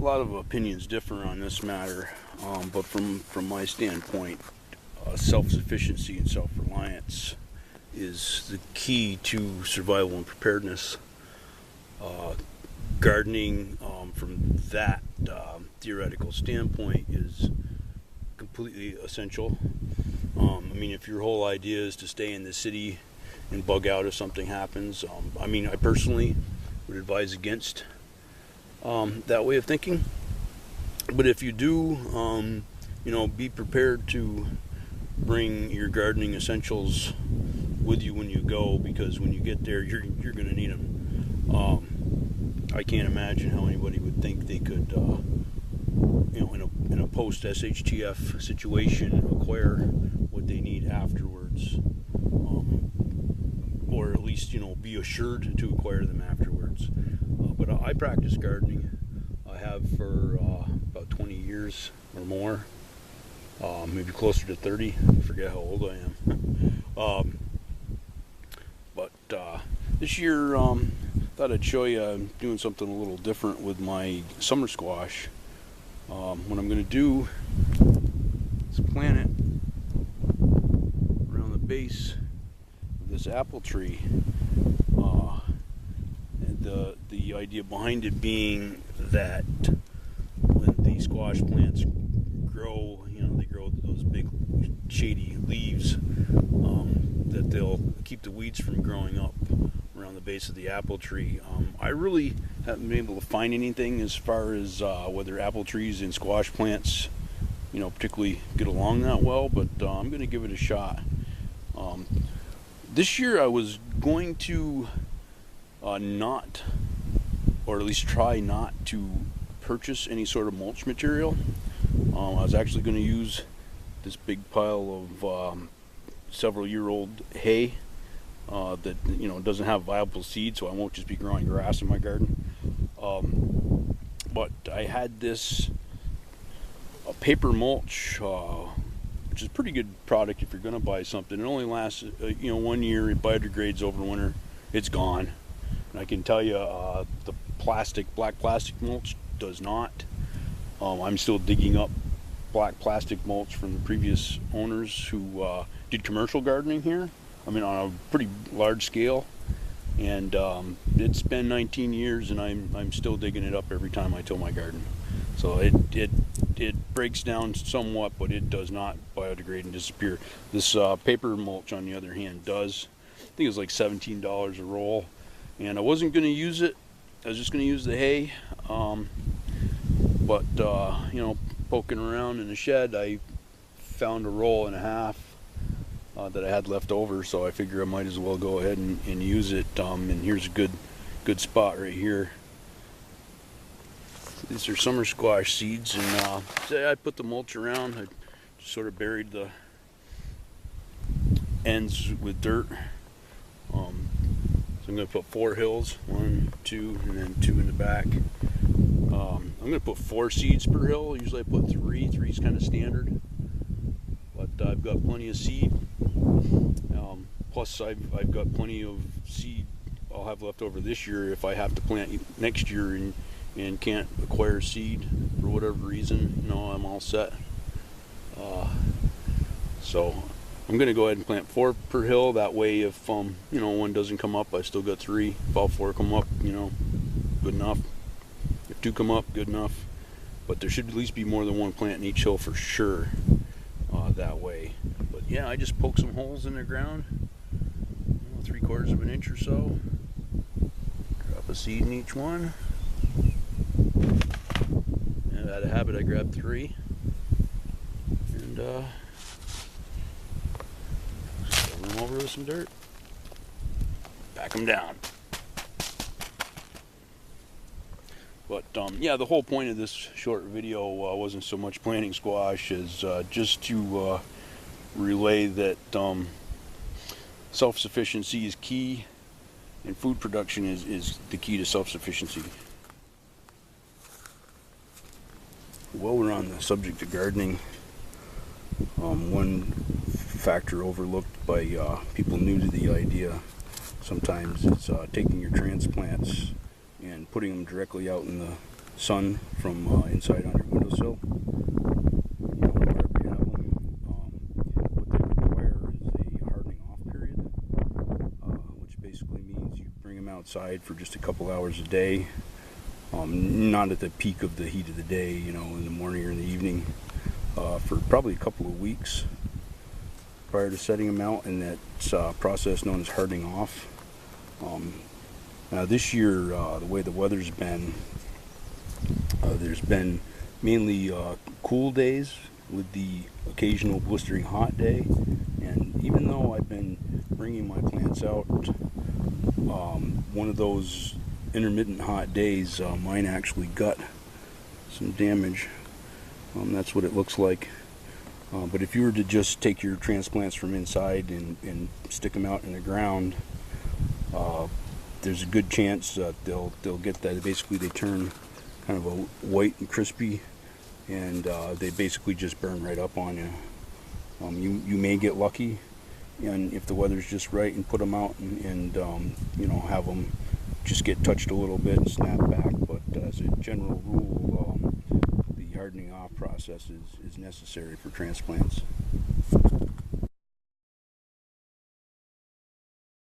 lot of opinions differ on this matter, but from my standpoint, self-sufficiency and self-reliance is the key to survival and preparedness. Gardening, from that theoretical standpoint, is completely essential. I mean, if your whole idea is to stay in the city and bug out if something happens, I personally would advise against that way of thinking. But if you do, be prepared to bring your gardening essentials with you when you go, because when you get there, you're going to need them. I can't imagine how anybody would think they could, in a post-SHTF situation, acquire what they need afterwards, or at least, be assured to acquire them afterwards. But I practice gardening. I have for about 20 years or more, maybe closer to 30. I forget how old I am. But this year, thought I'd show you I'm doing something a little different with my summer squash. What I'm going to do is plant it around the base of this apple tree. And the idea behind it being that when the squash plants grow, they grow those big shady leaves, that they'll keep the weeds from growing up around the base of the apple tree. I really haven't been able to find anything as far as whether apple trees and squash plants, particularly get along that well, but I'm going to give it a shot. This year I was going to not, or at least try not to purchase any sort of mulch material. I was actually going to use this big pile of several-year-old hay that doesn't have viable seed, so I won't just be growing grass in my garden. But I had this paper mulch, which is a pretty good product if you're going to buy something. It only lasts 1 year. It biodegrades over winter. It's gone. And I can tell you, the black plastic mulch does not. I'm still digging up black plastic mulch from the previous owners who did commercial gardening here. On a pretty large scale, and it's been 19 years, and I'm still digging it up every time I till my garden. So it breaks down somewhat, but it does not biodegrade and disappear. This paper mulch, on the other hand, does. I think it's like $17 a roll, and I wasn't going to use it. I was just going to use the hay, but poking around in the shed, I found a roll and a half that I had left over, so I figure I might as well go ahead and use it. And here's a good spot right here. These are summer squash seeds, and I put the mulch around. I just sort of buried the ends with dirt. So I'm going to put 4 hills, 1, 2, and then 2 in the back. I'm going to put 4 seeds per hill. Usually I put 3. 3 is kind of standard, but I've got plenty of seed. Plus I've got plenty of seed I'll have left over this year if I have to plant next year and can't acquire seed for whatever reason. I'm all set. So I'm going to go ahead and plant 4 per hill. That way, if one doesn't come up, I still got 3. If all 4 come up, good enough. If 2 come up, good enough. But there should at least be more than 1 plant in each hill for sure. That way. But yeah, I just poke some holes in the ground, 3/4 of an inch or so. Drop a seed in each one. And out of habit, I grabbed 3. And fill them over with some dirt. Pack them down. But yeah, the whole point of this short video wasn't so much planting squash as just to relay that self-sufficiency is key, and food production is the key to self-sufficiency. While we're on the subject of gardening, one factor overlooked by people new to the idea sometimes is taking your transplants and putting them directly out in sun from inside on your windowsill. Wherever you have them. What they require is a hardening off period, which basically means you bring them outside for just a couple hours a day. Not at the peak of the heat of the day, in the morning or in the evening, for probably a couple of weeks prior to setting them out, and that's a process known as hardening off. Now this year, the way the weather's been, there's been mainly cool days with the occasional blistering hot day, and even though I've been bringing my plants out, one of those intermittent hot days, mine actually got some damage. That's what it looks like. But if you were to just take your transplants from inside and stick them out in the ground, there's a good chance that they'll get that. Basically, they turn kind of a white and crispy, and they basically just burn right up on you. You may get lucky, and if the weather's just right, and put them out and have them just get touched a little bit and snap back. But as a general rule, the hardening off process is necessary for transplants.